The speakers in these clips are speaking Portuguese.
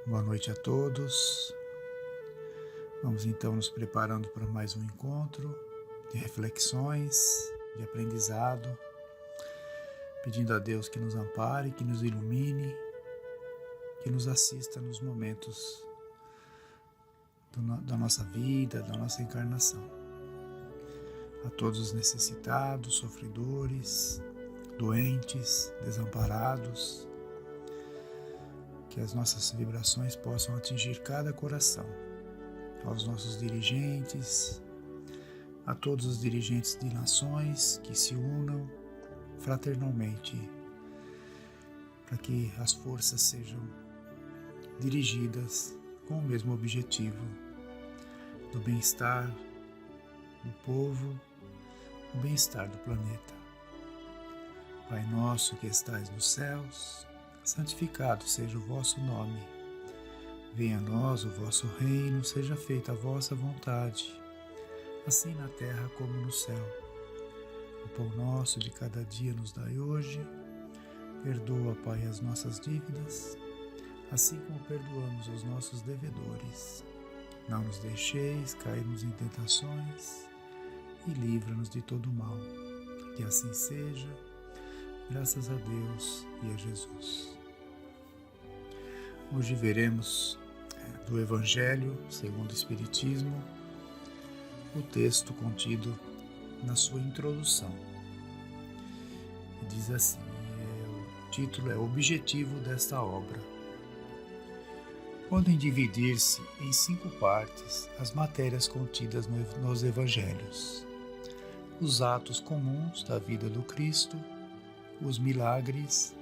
Boa noite a todos. Vamos então nos preparando para mais um encontro de reflexões, de aprendizado, pedindo a Deus que nos ampare, que nos ilumine, que nos assista nos momentos da nossa vida, da nossa encarnação. A todos os necessitados, sofredores, doentes, desamparados, que as nossas vibrações possam atingir cada coração, aos nossos dirigentes, a todos os dirigentes de nações que se unam fraternalmente para que as forças sejam dirigidas com o mesmo objetivo do bem-estar do povo, do bem-estar do planeta. Pai nosso que estais nos céus, santificado seja o vosso nome. Venha a nós o vosso reino, seja feita a vossa vontade, assim na terra como no céu. O pão nosso de cada dia nos dai hoje. Perdoa, Pai, as nossas dívidas, assim como perdoamos os nossos devedores. Não nos deixeis cairmos em tentações e livra-nos de todo mal. Que assim seja, graças a Deus e a Jesus. Hoje veremos do Evangelho segundo o Espiritismo o texto contido na sua introdução. Diz assim, o título é Objetivo desta obra. Podem dividir-se em 5 partes as matérias contidas nos Evangelhos: os atos comuns da vida do Cristo, os milagres,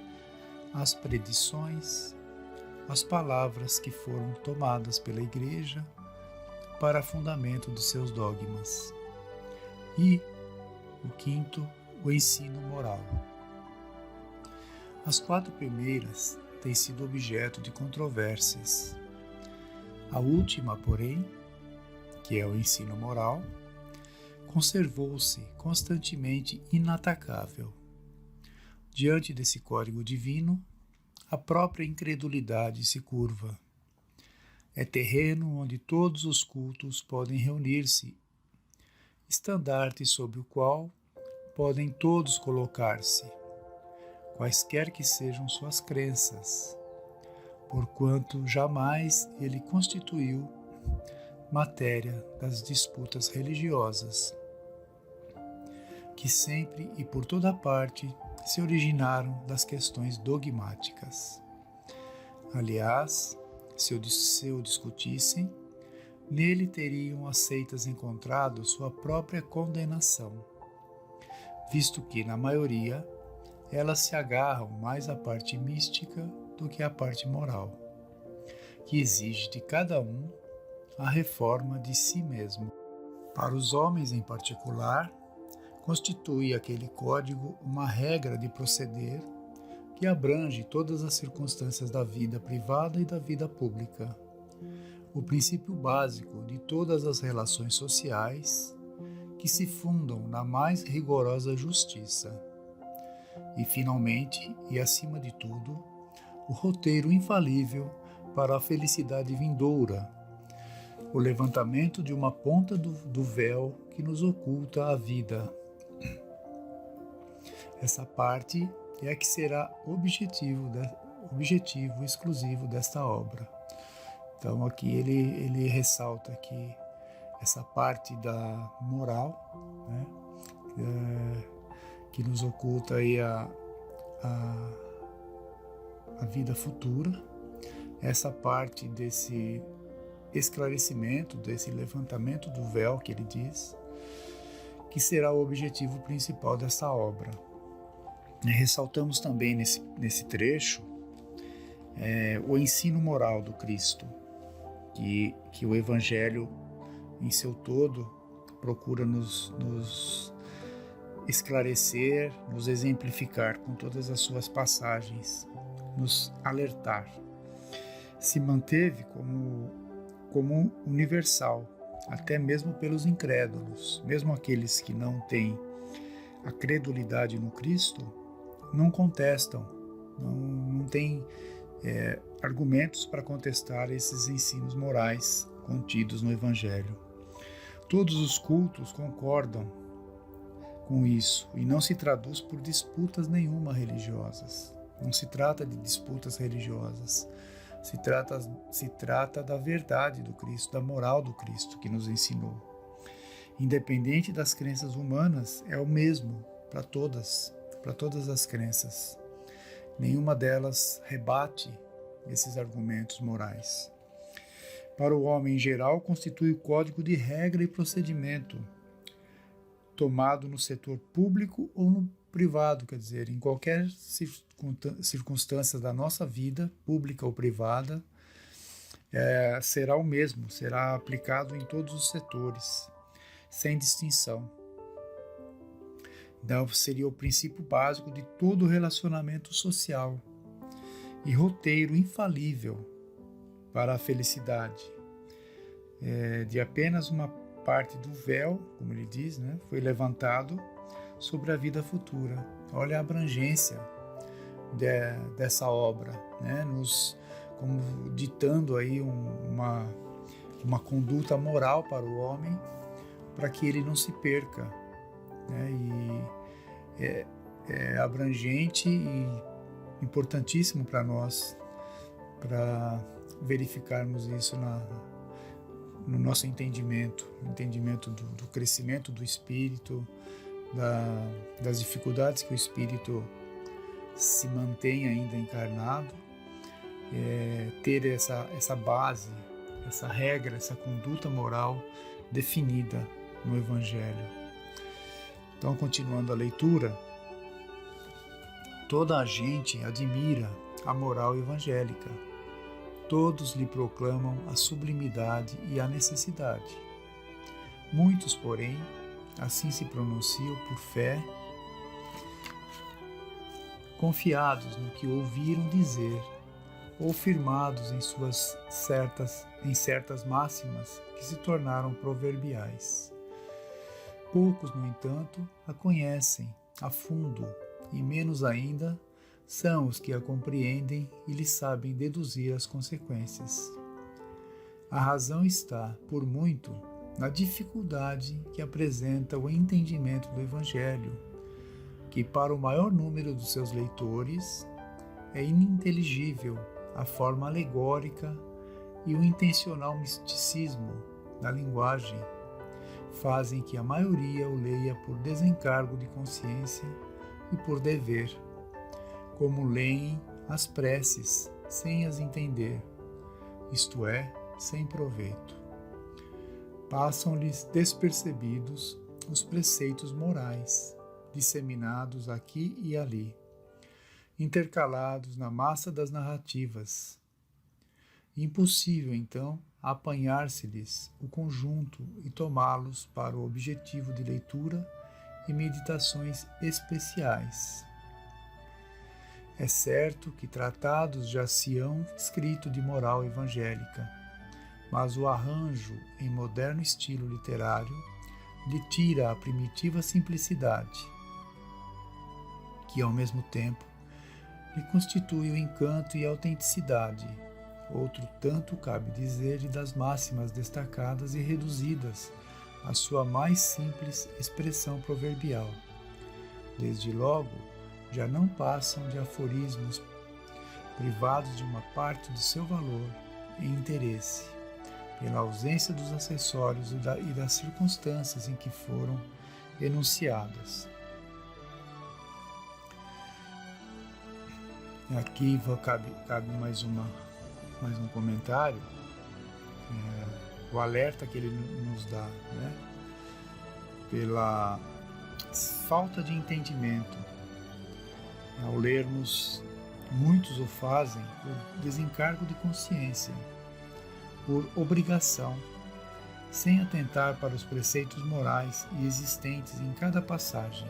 as predições, as palavras que foram tomadas pela Igreja para fundamento de seus dogmas, e, o 5º, o ensino moral. As 4 primeiras têm sido objeto de controvérsias. A última, porém, que é o ensino moral, conservou-se constantemente inatacável. Diante desse código divino, a própria incredulidade se curva. É terreno onde todos os cultos podem reunir-se, estandarte sobre o qual podem todos colocar-se, quaisquer que sejam suas crenças, porquanto jamais ele constituiu matéria das disputas religiosas, que sempre e por toda parte se originaram das questões dogmáticas. Aliás, se o discutissem, nele teriam as seitas encontrado sua própria condenação, visto que, na maioria, elas se agarram mais à parte mística do que à parte moral, que exige de cada um a reforma de si mesmo. Para os homens em particular, constitui aquele código uma regra de proceder que abrange todas as circunstâncias da vida privada e da vida pública, o princípio básico de todas as relações sociais que se fundam na mais rigorosa justiça. E, finalmente, e acima de tudo, o roteiro infalível para a felicidade vindoura, o levantamento de uma ponta do véu que nos oculta a vida. Essa parte é a que será objetivo exclusivo desta obra. Então aqui ele ressalta que essa parte da moral, né, que nos oculta aí a vida futura, essa parte desse esclarecimento, desse levantamento do véu que ele diz, que será o objetivo principal dessa obra. Ressaltamos também nesse trecho o ensino moral do Cristo, que o Evangelho em seu todo procura nos esclarecer, nos exemplificar com todas as suas passagens, nos alertar. Se manteve como universal, até mesmo pelos incrédulos, mesmo aqueles que não têm a credulidade no Cristo, não contestam, não têm argumentos para contestar esses ensinos morais contidos no Evangelho. Todos os cultos concordam com isso e não se traduz por disputas nenhuma religiosas. Não se trata de disputas religiosas. Se trata da verdade do Cristo, da moral do Cristo que nos ensinou. Independente das crenças humanas, é o mesmo para todas as crenças. Nenhuma delas rebate esses argumentos morais. Para o homem em geral, constitui o código de regra e procedimento, tomado no setor público ou no privado, quer dizer, em qualquer circunstância da nossa vida, pública ou privada, será o mesmo, será aplicado em todos os setores, sem distinção. Então, seria o princípio básico de todo relacionamento social e roteiro infalível para a felicidade. De apenas uma parte do véu, como ele diz, né, foi levantado sobre a vida futura. Olha a abrangência dessa obra, né, como ditando aí uma conduta moral para o homem, para que ele não se perca, né, e é abrangente e importantíssimo para nós, para verificarmos isso no nosso entendimento do crescimento do espírito, das dificuldades que o espírito se mantém ainda encarnado, ter essa base, essa regra, essa conduta moral definida no Evangelho. Então, continuando a leitura, toda a gente admira a moral evangélica. Todos lhe proclamam a sublimidade e a necessidade. Muitos, porém, assim se pronunciam por fé, confiados no que ouviram dizer, ou firmados em certas máximas que se tornaram proverbiais. Poucos, no entanto, a conhecem a fundo, e menos ainda são os que a compreendem e lhe sabem deduzir as consequências. A razão está, por muito, na dificuldade que apresenta o entendimento do Evangelho, que para o maior número dos seus leitores é ininteligível a forma alegórica e o intencional misticismo da linguagem fazem que a maioria o leia por desencargo de consciência e por dever, como leem as preces sem as entender, isto é, sem proveito. Passam-lhes despercebidos os preceitos morais, disseminados aqui e ali, intercalados na massa das narrativas. Impossível, então, apanhar-se-lhes o conjunto e tomá-los para o objetivo de leitura e meditações especiais. É certo que tratados já se hão escrito de moral evangélica, mas o arranjo em moderno estilo literário lhe tira a primitiva simplicidade, que ao mesmo tempo lhe constitui o encanto e a autenticidade. Outro tanto cabe dizer-lhe das máximas destacadas e reduzidas à sua mais simples expressão proverbial. Desde logo, já não passam de aforismos privados de uma parte de seu valor e interesse, pela ausência dos acessórios e das circunstâncias em que foram enunciadas. Aqui cabe mais um comentário, o alerta que ele nos dá, né? Pela falta de entendimento. Ao lermos, muitos o fazem por desencargo de consciência, por obrigação, sem atentar para os preceitos morais e existentes em cada passagem.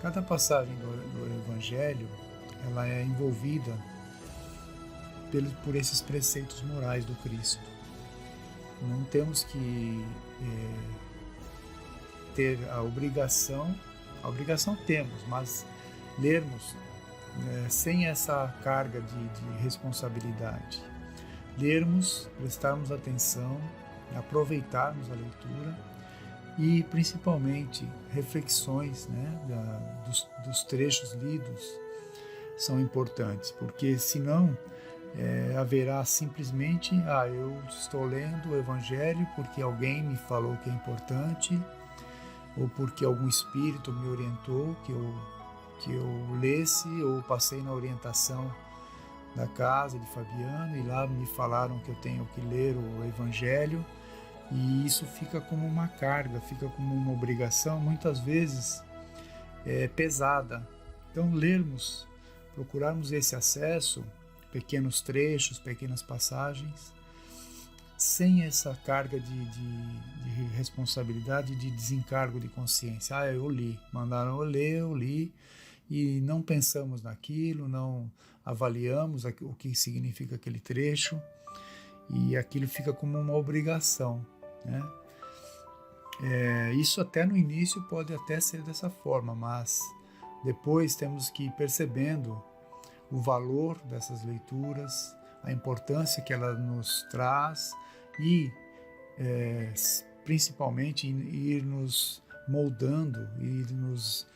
Cada passagem do Evangelho, ela é envolvida por esses preceitos morais do Cristo. Não temos que ter a obrigação temos, mas lermos sem essa carga de responsabilidade. Lermos, prestarmos atenção, aproveitarmos a leitura e principalmente reflexões, né, dos trechos lidos são importantes, porque senão haverá simplesmente, eu estou lendo o Evangelho porque alguém me falou que é importante, ou porque algum espírito me orientou que eu lesse, ou passei na orientação da casa de Fabiano e lá me falaram que eu tenho que ler o Evangelho, e isso fica como uma carga, fica como uma obrigação, muitas vezes pesada. Então lermos, procurarmos esse acesso, pequenos trechos, pequenas passagens, sem essa carga de responsabilidade, de desencargo de consciência. Eu li, mandaram eu li, e não pensamos naquilo, não avaliamos o que significa aquele trecho, e aquilo fica como uma obrigação, né? Isso até no início pode até ser dessa forma, mas depois temos que ir percebendo o valor dessas leituras, a importância que ela nos traz e principalmente ir nos moldando, ir nos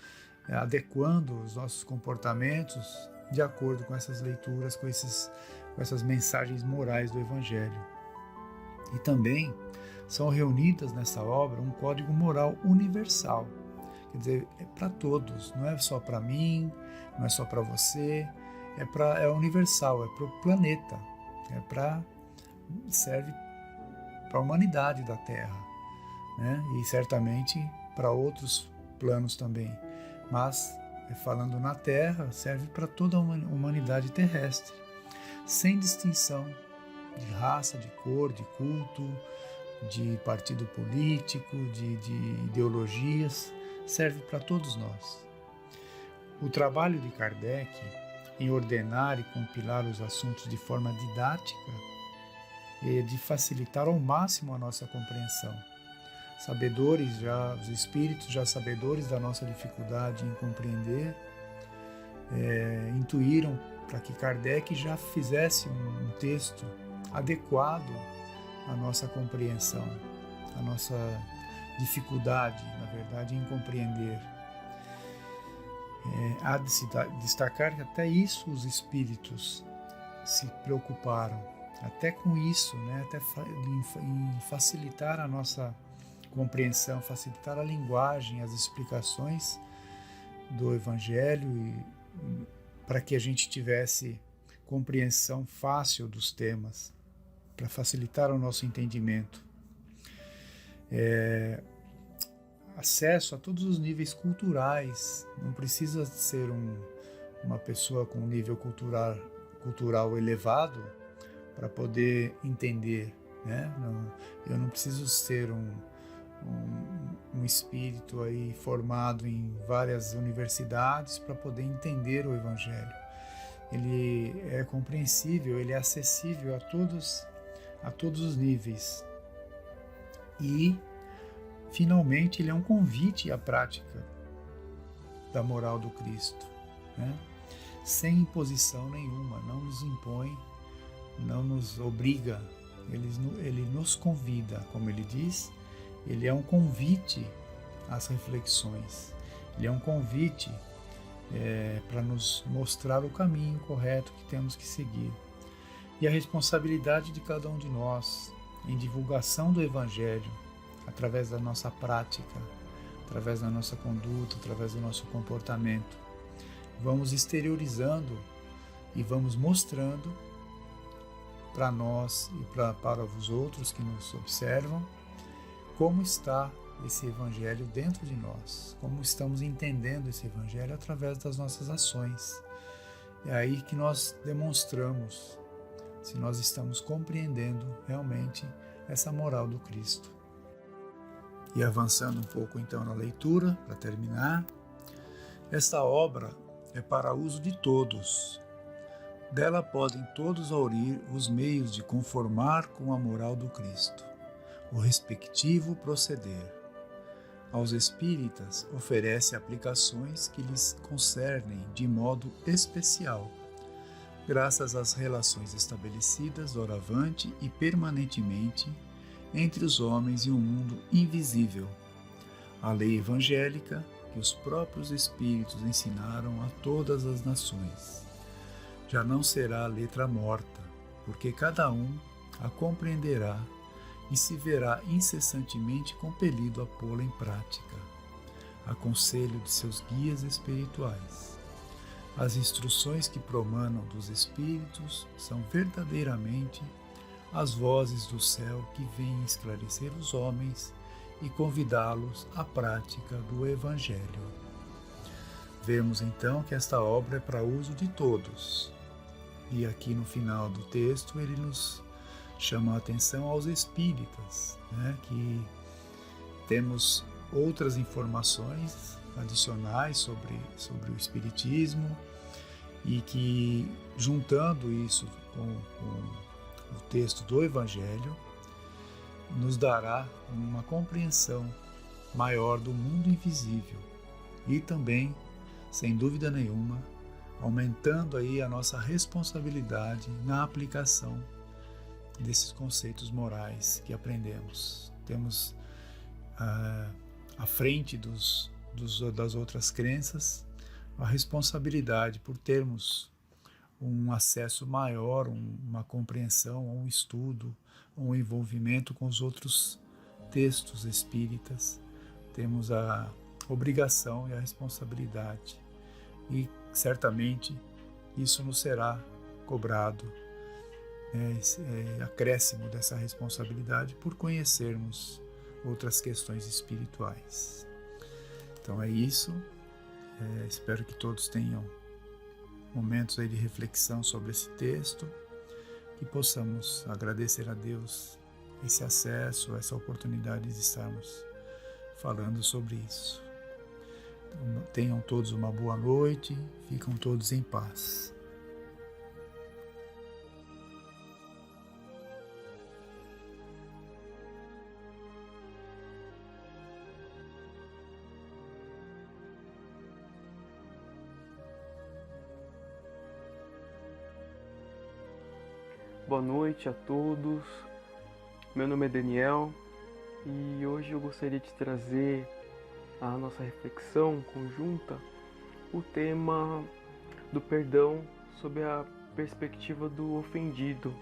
adequando os nossos comportamentos de acordo com essas leituras, com essas mensagens morais do Evangelho. E também são reunidas nessa obra um código moral universal, quer dizer, é para todos, não é só para mim, não é só para você, é universal, é para o planeta, serve para a humanidade da Terra, né? E certamente para outros planos também, mas falando na Terra, serve para toda a humanidade terrestre, sem distinção de raça, de cor, de culto, de partido político, de ideologias, serve para todos nós. O trabalho de Kardec em ordenar e compilar os assuntos de forma didática é de facilitar ao máximo a nossa compreensão. Os espíritos já sabedores da nossa dificuldade em compreender, intuíram para que Kardec já fizesse um texto adequado à nossa compreensão, à nossa dificuldade, na verdade, em compreender. Há de se destacar que até isso os espíritos se preocuparam, até com isso, né? Até em facilitar a nossa compreensão, facilitar a linguagem, as explicações do Evangelho, para que a gente tivesse compreensão fácil dos temas, para facilitar o nosso entendimento. Acesso a todos os níveis culturais, não precisa ser uma pessoa com um nível cultural elevado para poder entender, né? Eu não preciso ser um espírito aí formado em várias universidades para poder entender o Evangelho. Ele é compreensível, ele é acessível a todos os níveis. E, finalmente, ele é um convite à prática da moral do Cristo, né? Sem imposição nenhuma, não nos impõe, não nos obriga, ele nos convida, como ele diz, ele é um convite às reflexões, ele é um convite para nos mostrar o caminho correto que temos que seguir. E a responsabilidade de cada um de nós em divulgação do Evangelho, através da nossa prática, através da nossa conduta, através do nosso comportamento. Vamos exteriorizando e vamos mostrando para nós e para os outros que nos observam como está esse Evangelho dentro de nós, como estamos entendendo esse Evangelho através das nossas ações. É aí que nós demonstramos se nós estamos compreendendo realmente essa moral do Cristo. E avançando um pouco então na leitura, para terminar, esta obra é para uso de todos. Dela podem todos aurir os meios de conformar com a moral do Cristo, o respectivo proceder. aos espíritas oferece aplicações que lhes concernem de modo especial, graças às relações estabelecidas doravante e permanentemente entre os homens e um mundo invisível. A lei evangélica que os próprios espíritos ensinaram a todas as nações. Já não será letra morta, porque cada um a compreenderá e se verá incessantemente compelido a pô-la em prática, a conselho de seus guias espirituais. As instruções que promanam dos espíritos são verdadeiramente as vozes do céu que vêm esclarecer os homens e convidá-los à prática do Evangelho. Vemos então que esta obra é para uso de todos. E aqui no final do texto ele nos chama a atenção aos espíritas, que temos outras informações adicionais sobre o espiritismo e que, juntando isso com o texto do Evangelho, nos dará uma compreensão maior do mundo invisível e também, sem dúvida nenhuma, aumentando aí a nossa responsabilidade na aplicação desses conceitos morais que aprendemos. Temos à frente das outras crenças a responsabilidade por termos um acesso maior, uma compreensão, um estudo, um envolvimento com os outros textos espíritas. Temos a obrigação e a responsabilidade e certamente isso nos será cobrado, acréscimo dessa responsabilidade por conhecermos outras questões espirituais. Então é isso, espero que todos tenham momentos aí de reflexão sobre esse texto, que possamos agradecer a Deus esse acesso, essa oportunidade de estarmos falando sobre isso. Então, tenham todos uma boa noite, ficam todos em paz. Boa noite a todos, meu nome é Daniel e hoje eu gostaria de trazer à nossa reflexão conjunta o tema do perdão sob a perspectiva do ofendido.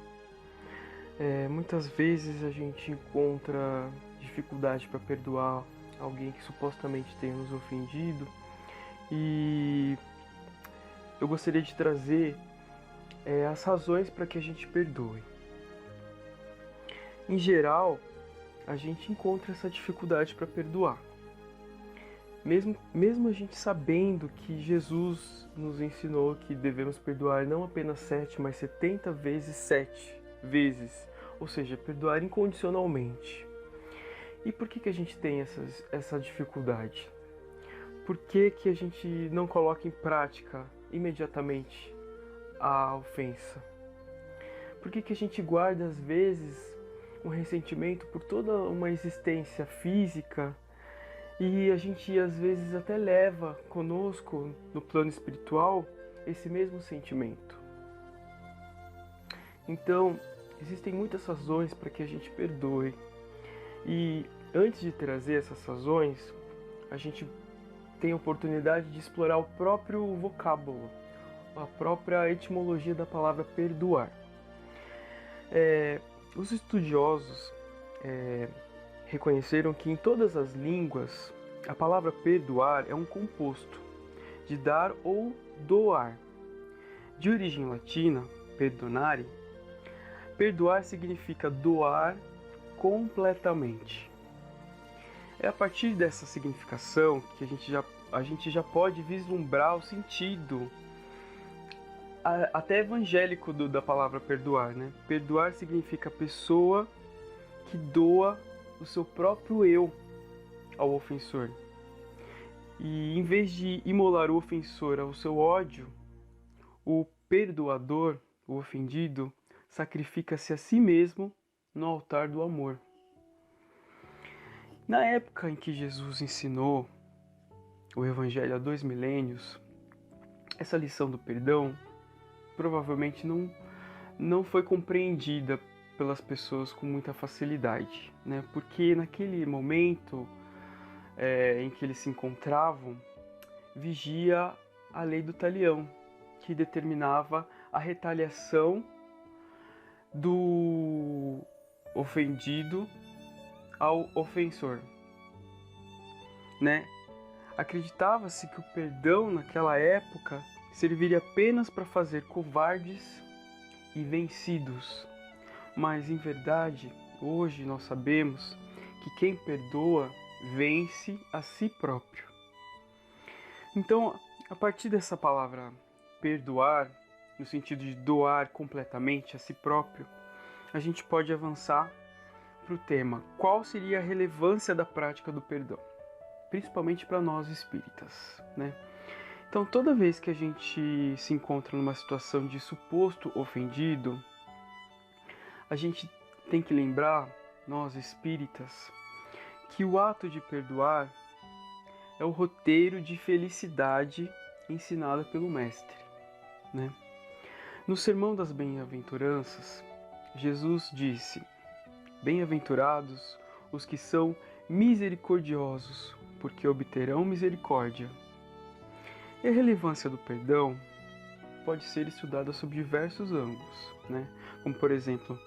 Muitas vezes a gente encontra dificuldade para perdoar alguém que supostamente tenha nos ofendido e eu gostaria de trazer as razões para que a gente perdoe. Em geral, a gente encontra essa dificuldade para perdoar. Mesmo a gente sabendo que Jesus nos ensinou que devemos perdoar não apenas 7, mas 70 vezes 7 vezes, ou seja, perdoar incondicionalmente. E por que a gente tem essa dificuldade? Por que a gente não coloca em prática imediatamente a ofensa? Por que a gente guarda às vezes um ressentimento por toda uma existência física e a gente às vezes até leva conosco no plano espiritual esse mesmo sentimento? Então, existem muitas razões para que a gente perdoe. E antes de trazer essas razões, a gente tem a oportunidade de explorar o próprio vocábulo, a própria etimologia da palavra perdoar. Os estudiosos reconheceram que em todas as línguas a palavra perdoar é um composto de dar ou doar. De origem latina, perdonare, perdoar significa doar completamente. É a partir dessa significação que a gente já pode vislumbrar o sentido até evangélico da palavra perdoar, né? Perdoar significa pessoa que doa o seu próprio eu ao ofensor. E em vez de imolar o ofensor ao seu ódio, o perdoador, o ofendido, sacrifica-se a si mesmo no altar do amor. Na época em que Jesus ensinou o Evangelho há 2 milênios, essa lição do perdão provavelmente não foi compreendida pelas pessoas com muita facilidade, né? Porque naquele momento em que eles se encontravam, vigia a lei do talião, que determinava a retaliação do ofendido ao ofensor, né? Acreditava-se que o perdão naquela época serviria apenas para fazer covardes e vencidos. Mas, em verdade, hoje nós sabemos que quem perdoa vence a si próprio. Então, a partir dessa palavra perdoar, no sentido de doar completamente a si próprio, a gente pode avançar para o tema: qual seria a relevância da prática do perdão? Principalmente para nós espíritas, né? Então, toda vez que a gente se encontra numa situação de suposto ofendido, a gente tem que lembrar, nós espíritas, que o ato de perdoar é o roteiro de felicidade ensinado pelo Mestre, né? No Sermão das Bem-aventuranças, Jesus disse: bem-aventurados os que são misericordiosos, porque obterão misericórdia. E a relevância do perdão pode ser estudada sob diversos ângulos, né? Como, por exemplo,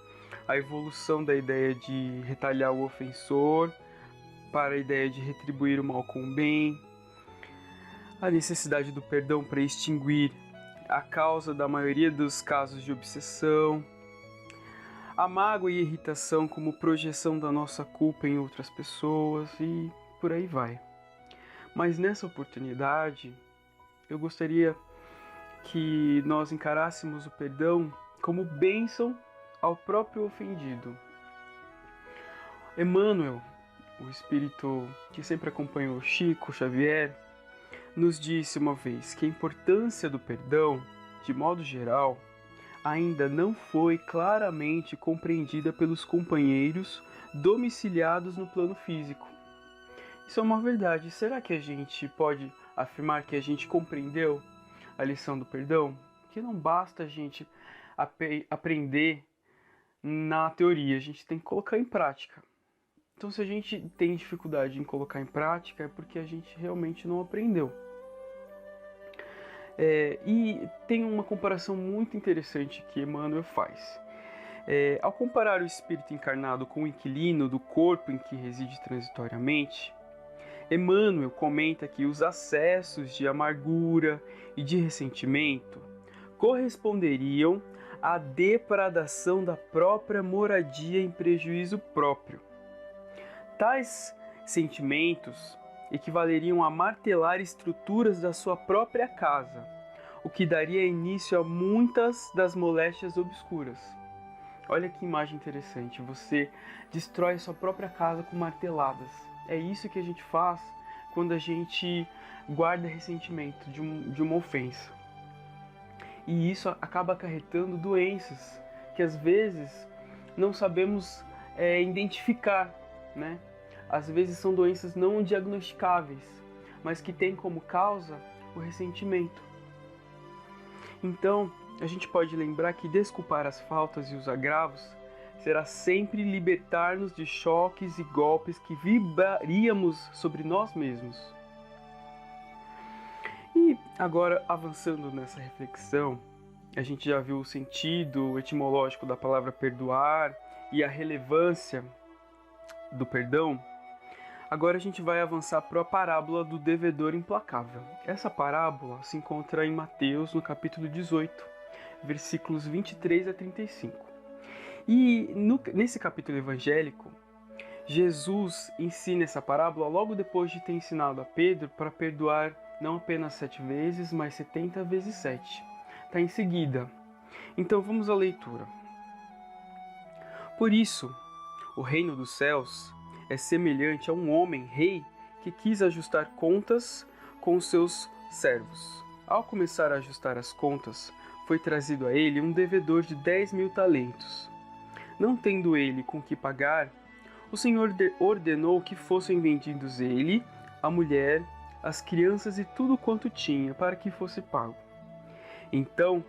a evolução da ideia de retaliar o ofensor para a ideia de retribuir o mal com o bem, a necessidade do perdão para extinguir a causa da maioria dos casos de obsessão, a mágoa e irritação como projeção da nossa culpa em outras pessoas e por aí vai. Mas nessa oportunidade, eu gostaria que nós encarássemos o perdão como bênção ao próprio ofendido. Emmanuel, o espírito que sempre acompanhou Chico Xavier, nos disse uma vez que a importância do perdão, de modo geral, ainda não foi claramente compreendida pelos companheiros domiciliados no plano físico. Isso é uma verdade. Será que a gente pode afirmar que a gente compreendeu a lição do perdão? Que não basta a gente aprender na teoria, a gente tem que colocar em prática. Então, se a gente tem dificuldade em colocar em prática, é porque a gente realmente não aprendeu. E tem uma comparação muito interessante que Emmanuel faz. Ao comparar o espírito encarnado com o inquilino do corpo em que reside transitoriamente, Emmanuel comenta que os acessos de amargura e de ressentimento corresponderiam à depradação da própria moradia em prejuízo próprio. Tais sentimentos equivaleriam a martelar estruturas da sua própria casa, o que daria início a muitas das moléstias obscuras. Olha que imagem interessante, você destrói a sua própria casa com marteladas. É isso que a gente faz quando a gente guarda ressentimento de uma ofensa. E isso acaba acarretando doenças que às vezes não sabemos identificar, né? Às vezes são doenças não diagnosticáveis, mas que têm como causa o ressentimento. Então, a gente pode lembrar que desculpar as faltas e os agravos será sempre libertar-nos de choques e golpes que vibraríamos sobre nós mesmos. E agora, avançando nessa reflexão, a gente já viu o sentido etimológico da palavra perdoar e a relevância do perdão. Agora a gente vai avançar para a parábola do devedor implacável. Essa parábola se encontra em Mateus, no capítulo 18, versículos 23 a 35. E nesse capítulo evangélico, Jesus ensina essa parábola logo depois de ter ensinado a Pedro para perdoar não apenas 7 vezes, mas 70 vezes 7. Está em seguida. Então vamos à leitura. Por isso, o reino dos céus é semelhante a um homem rei que quis ajustar contas com os seus servos. Ao começar a ajustar as contas, foi trazido a ele um devedor de 10.000 talentos. Não tendo ele com que pagar, o Senhor ordenou que fossem vendidos ele, a mulher, as crianças e tudo quanto tinha, para que fosse pago. Então,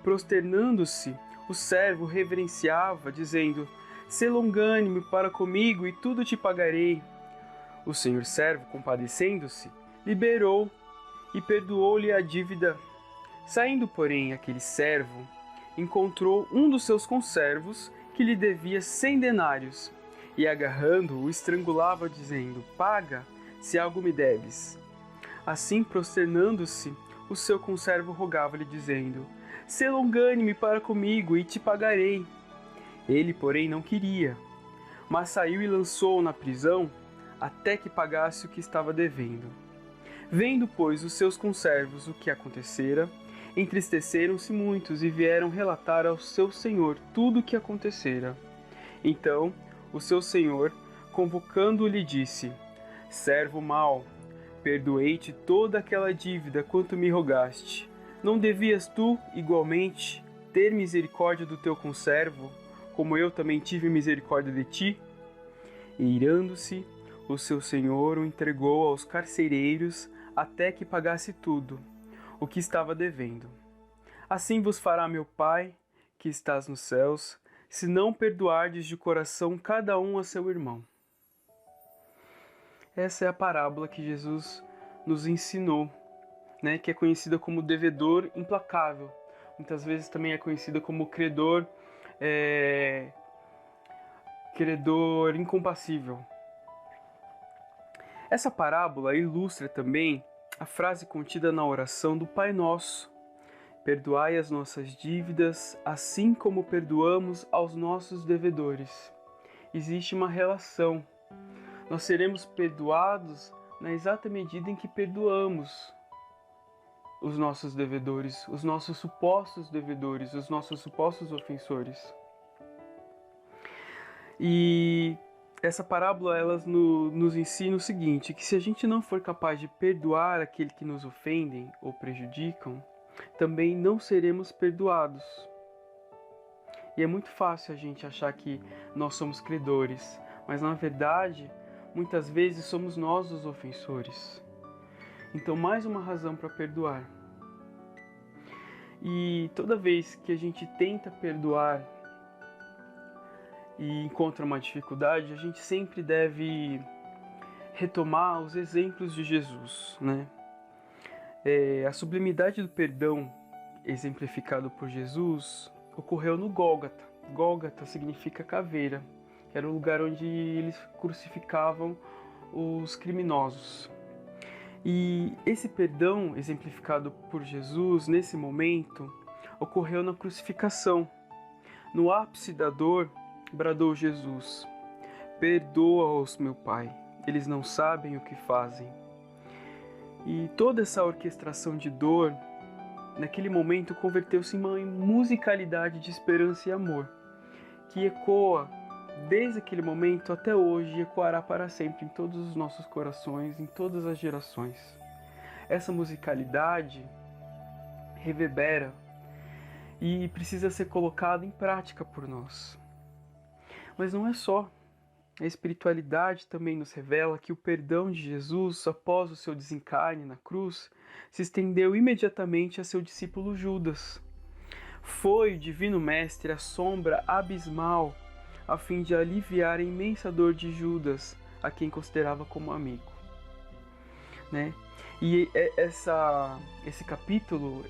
prosternando-se, o servo reverenciava, dizendo: "Sê longânime para comigo e tudo te pagarei." O senhor servo, compadecendo-se, liberou e perdoou-lhe a dívida. Saindo, porém, aquele servo, encontrou um dos seus conservos que lhe devia 100 denários, e agarrando-o, estrangulava, dizendo: "Paga, se algo me deves." Assim, prosternando-se, o seu conservo rogava-lhe, dizendo: "Sê longânime para comigo e te pagarei." Ele, porém, não queria, mas saiu e lançou-o na prisão até que pagasse o que estava devendo. Vendo, pois, os seus conservos o que acontecera, entristeceram-se muitos e vieram relatar ao seu senhor tudo o que acontecera. Então, o seu senhor, convocando-o, lhe disse: "Servo mau, perdoei-te toda aquela dívida quanto me rogaste. Não devias tu, igualmente, ter misericórdia do teu conservo, como eu também tive misericórdia de ti?" E irando-se, o seu senhor o entregou aos carcereiros até que pagasse tudo o que estava devendo. Assim vos fará meu Pai, que estás nos céus, se não perdoardes de coração cada um a seu irmão. Essa é a parábola que Jesus nos ensinou, né, que é conhecida como devedor implacável. Muitas vezes também é conhecida como credor incompassível. Essa parábola ilustra também a frase contida na oração do Pai Nosso: "Perdoai as nossas dívidas, assim como perdoamos aos nossos devedores." Existe uma relação. Nós seremos perdoados na exata medida em que perdoamos os nossos devedores, os nossos supostos devedores, os nossos supostos ofensores. E essa parábola nos ensina o seguinte, que se a gente não for capaz de perdoar aquele que nos ofendem ou prejudicam, também não seremos perdoados. E é muito fácil a gente achar que nós somos credores, mas na verdade, muitas vezes somos nós os ofensores. Então, mais uma razão para perdoar. E toda vez que a gente tenta perdoar e encontra uma dificuldade, a gente sempre deve retomar os exemplos de Jesus, né? A sublimidade do perdão exemplificado por Jesus ocorreu no Gólgota. Gólgota significa caveira, que era o lugar onde eles crucificavam os criminosos. E esse perdão exemplificado por Jesus nesse momento ocorreu na crucificação. No ápice da dor, bradou Jesus: "Perdoa-os, meu Pai, eles não sabem o que fazem." E toda essa orquestração de dor, naquele momento, converteu-se em uma musicalidade de esperança e amor, que ecoa desde aquele momento até hoje e ecoará para sempre em todos os nossos corações, em todas as gerações. Essa musicalidade reverbera e precisa ser colocada em prática por nós. Mas não é só. A espiritualidade também nos revela que o perdão de Jesus, após o seu desencarne na cruz, se estendeu imediatamente a seu discípulo Judas. Foi o Divino Mestre a sombra abismal a fim de aliviar a imensa dor de Judas, a quem considerava como amigo. Né? E esse capítulo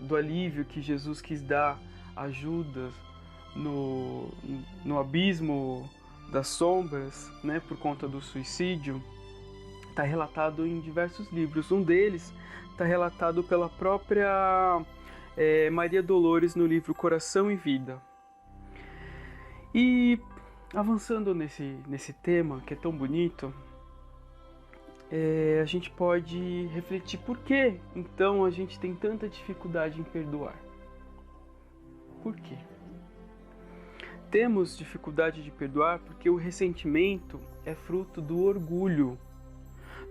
do alívio que Jesus quis dar a Judas no abismo das sombras, né, por conta do suicídio, está relatado em diversos livros. Um deles está relatado pela própria Maria Dolores no livro Coração e Vida. E avançando nesse tema que é tão bonito, a gente pode refletir por que então a gente tem tanta dificuldade em perdoar. Por quê? Temos dificuldade de perdoar porque o ressentimento é fruto do orgulho.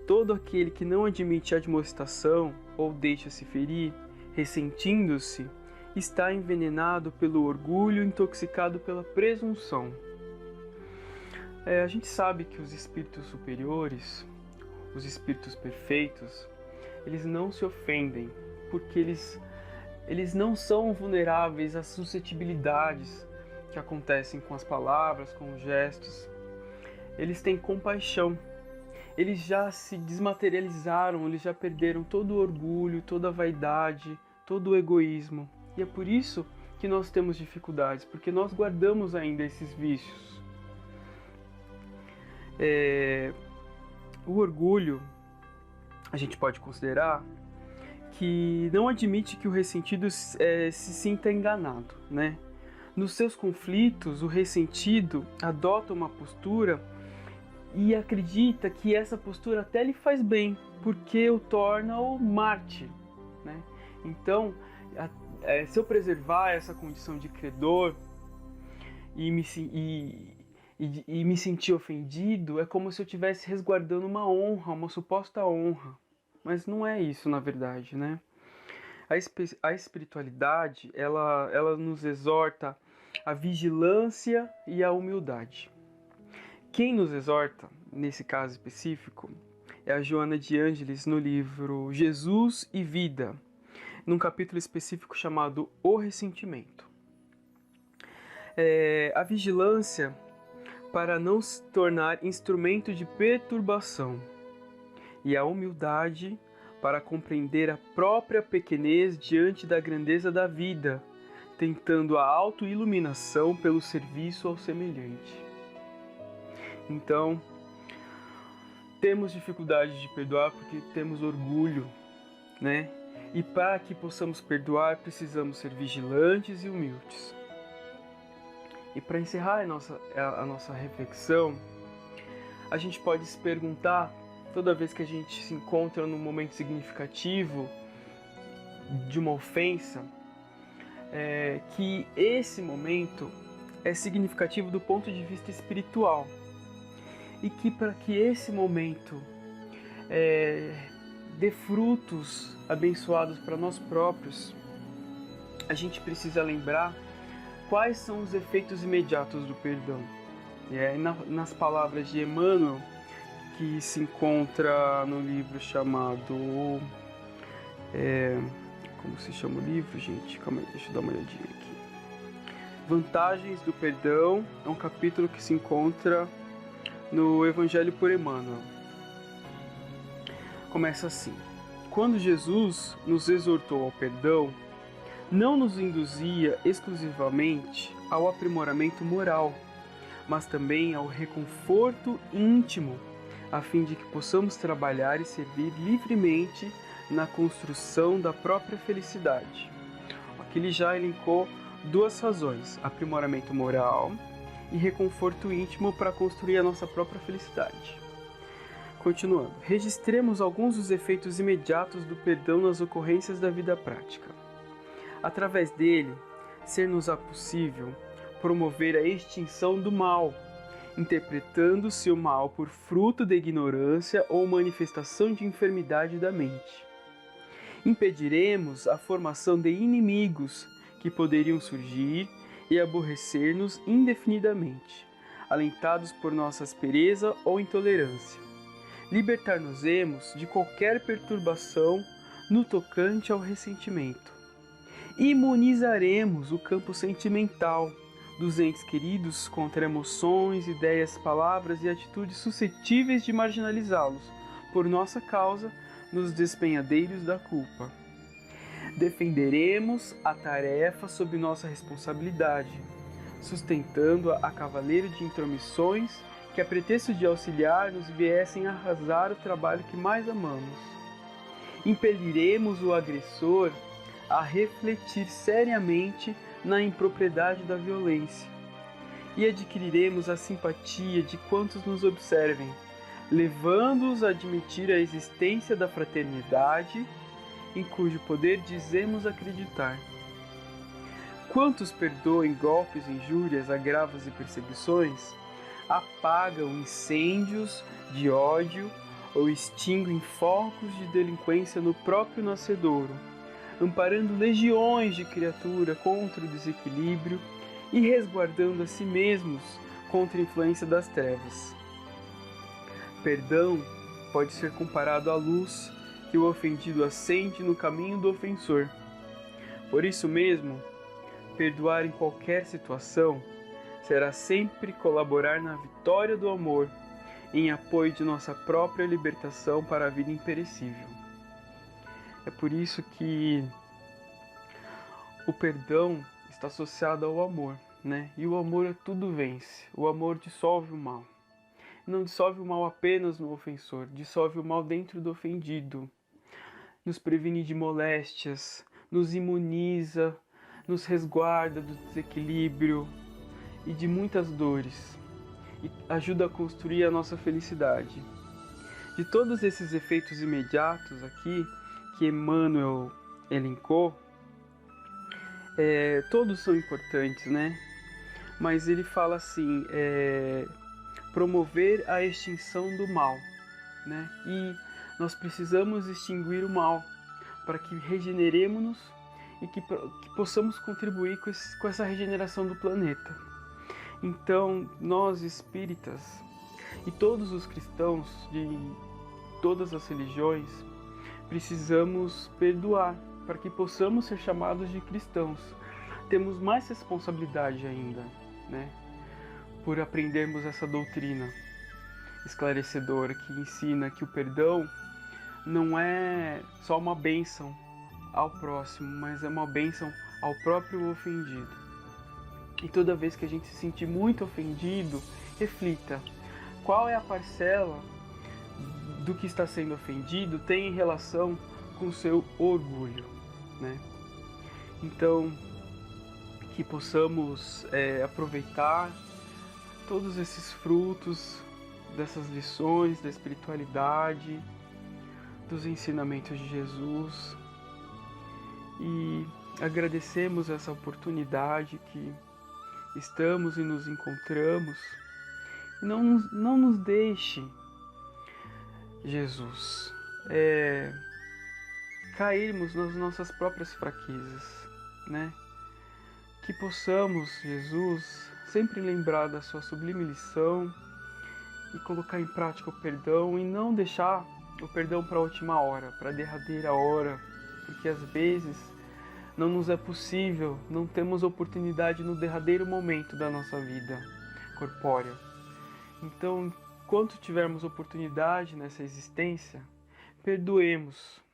Todo aquele que não admite a admoestação ou deixa-se ferir, ressentindo-se, está envenenado pelo orgulho, intoxicado pela presunção. A gente sabe que os espíritos superiores, os espíritos perfeitos, eles não se ofendem, porque eles não são vulneráveis às suscetibilidades que acontecem com as palavras, com os gestos. Eles têm compaixão. Eles já se desmaterializaram, eles já perderam todo o orgulho, toda a vaidade, todo o egoísmo. E é por isso que nós temos dificuldades, porque nós guardamos ainda esses vícios. O orgulho, a gente pode considerar que não admite que o ressentido se sinta enganado, né? Nos seus conflitos, o ressentido adota uma postura e acredita que essa postura até lhe faz bem, porque o torna o mártir, né? Então, se eu preservar essa condição de credor e me sentir ofendido, é como se eu estivesse resguardando uma honra, uma suposta honra. Mas não é isso, na verdade, né? A espiritualidade, ela nos exorta à vigilância e à humildade. Quem nos exorta, nesse caso específico, é a Joana de Ângeles no livro Jesus e Vida, num capítulo específico chamado O Ressentimento. A vigilância para não se tornar instrumento de perturbação e a humildade para compreender a própria pequenez diante da grandeza da vida, tentando a autoiluminação pelo serviço ao semelhante. Então, temos dificuldade de perdoar porque temos orgulho, né? E para que possamos perdoar, precisamos ser vigilantes e humildes. E para encerrar a nossa reflexão, a gente pode se perguntar, toda vez que a gente se encontra num momento significativo de uma ofensa, que esse momento é significativo do ponto de vista espiritual. E que para que esse momento dê frutos abençoados para nós próprios, a gente precisa lembrar quais são os efeitos imediatos do perdão. Nas palavras de Emmanuel, que se encontra no livro chamado... como se chama o livro, gente? Calma aí, deixa eu dar uma olhadinha aqui. Vantagens do Perdão, é um capítulo que se encontra no Evangelho por Emmanuel. Começa assim: quando Jesus nos exortou ao perdão, não nos induzia exclusivamente ao aprimoramento moral, mas também ao reconforto íntimo, a fim de que possamos trabalhar e servir livremente na construção da própria felicidade. Aqui ele já elencou duas razões: aprimoramento moral e reconforto íntimo para construir a nossa própria felicidade. Continuando, registremos alguns dos efeitos imediatos do perdão nas ocorrências da vida prática. Através dele, ser-nos-á possível promover a extinção do mal, interpretando-se o mal por fruto da ignorância ou manifestação de enfermidade da mente. Impediremos a formação de inimigos que poderiam surgir e aborrecer-nos indefinidamente, alentados por nossa aspereza ou intolerância. Libertar-nos-emos de qualquer perturbação no tocante ao ressentimento. Imunizaremos o campo sentimental dos entes queridos contra emoções, ideias, palavras e atitudes suscetíveis de marginalizá-los, por nossa causa, nos despenhadeiros da culpa. Defenderemos a tarefa sob nossa responsabilidade, sustentando-a a cavaleiro de intromissões que, a pretexto de auxiliar, nos viessem arrasar o trabalho que mais amamos. Impeliremos o agressor a refletir seriamente na impropriedade da violência e adquiriremos a simpatia de quantos nos observem, levando-os a admitir a existência da fraternidade em cujo poder dizemos acreditar. Quantos perdoem golpes, injúrias, agravos e perseguições, apagam incêndios de ódio ou extinguem focos de delinquência no próprio nascedouro, amparando legiões de criatura contra o desequilíbrio e resguardando a si mesmos contra a influência das trevas. Perdão pode ser comparado à luz que o ofendido acende no caminho do ofensor. Por isso mesmo, perdoar em qualquer situação será sempre colaborar na vitória do amor, em apoio de nossa própria libertação para a vida imperecível. É por isso que o perdão está associado ao amor, né? E o amor tudo vence. O amor dissolve o mal. Não dissolve o mal apenas no ofensor, dissolve o mal dentro do ofendido. Nos previne de moléstias, nos imuniza, nos resguarda do desequilíbrio e de muitas dores, e ajuda a construir a nossa felicidade. De todos esses efeitos imediatos aqui, que Emmanuel elencou, todos são importantes, né? Mas ele fala assim, promover a extinção do mal, né? E nós precisamos extinguir o mal para que regeneremos-nos e que possamos contribuir com essa regeneração do planeta. Então, nós espíritas e todos os cristãos de todas as religiões precisamos perdoar para que possamos ser chamados de cristãos. Temos mais responsabilidade ainda, né? Por aprendermos essa doutrina esclarecedora que ensina que o perdão não é só uma bênção ao próximo, mas é uma bênção ao próprio ofendido. E toda vez que a gente se sentir muito ofendido, reflita qual é a parcela do que está sendo ofendido tem em relação com o seu orgulho, né? Então, que possamos aproveitar todos esses frutos dessas lições da espiritualidade, dos ensinamentos de Jesus, e agradecemos essa oportunidade que estamos e nos encontramos. Não nos deixe, Jesus, cairmos nas nossas próprias fraquezas, né? Que possamos, Jesus, sempre lembrar da sua sublime lição e colocar em prática o perdão, e não deixar o perdão para a última hora, para a derradeira hora, porque às vezes não nos é possível, não temos oportunidade no derradeiro momento da nossa vida corpórea. Então, enquanto tivermos oportunidade nessa existência, perdoemos.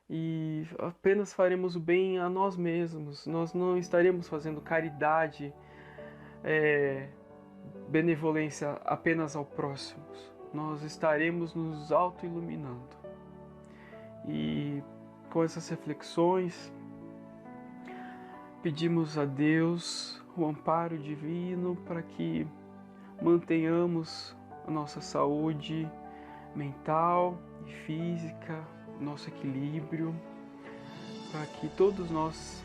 E apenas faremos o bem a nós mesmos. Nós não estaremos fazendo caridade, benevolência apenas ao próximo. Nós estaremos nos auto-iluminando. E com essas reflexões, pedimos a Deus o amparo divino para que mantenhamos a nossa saúde mental e física, nosso equilíbrio, para que todos nós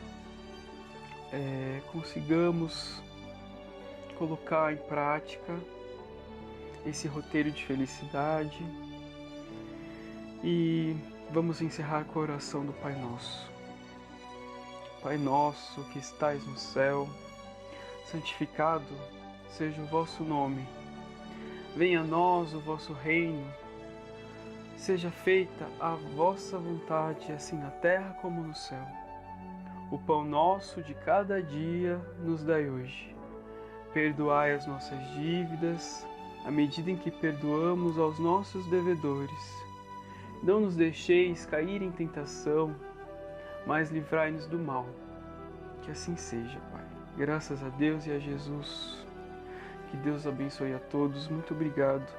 consigamos colocar em prática esse roteiro de felicidade. E vamos encerrar com a oração do Pai Nosso. Pai nosso que estais no céu, santificado seja o vosso nome. Venha a nós o vosso reino. Seja feita a vossa vontade, assim na terra como no céu. O pão nosso de cada dia nos dai hoje. Perdoai as nossas dívidas, à medida em que perdoamos aos nossos devedores. Não nos deixeis cair em tentação, mas livrai-nos do mal. Que assim seja, Pai. Graças a Deus e a Jesus. Que Deus abençoe a todos. Muito obrigado.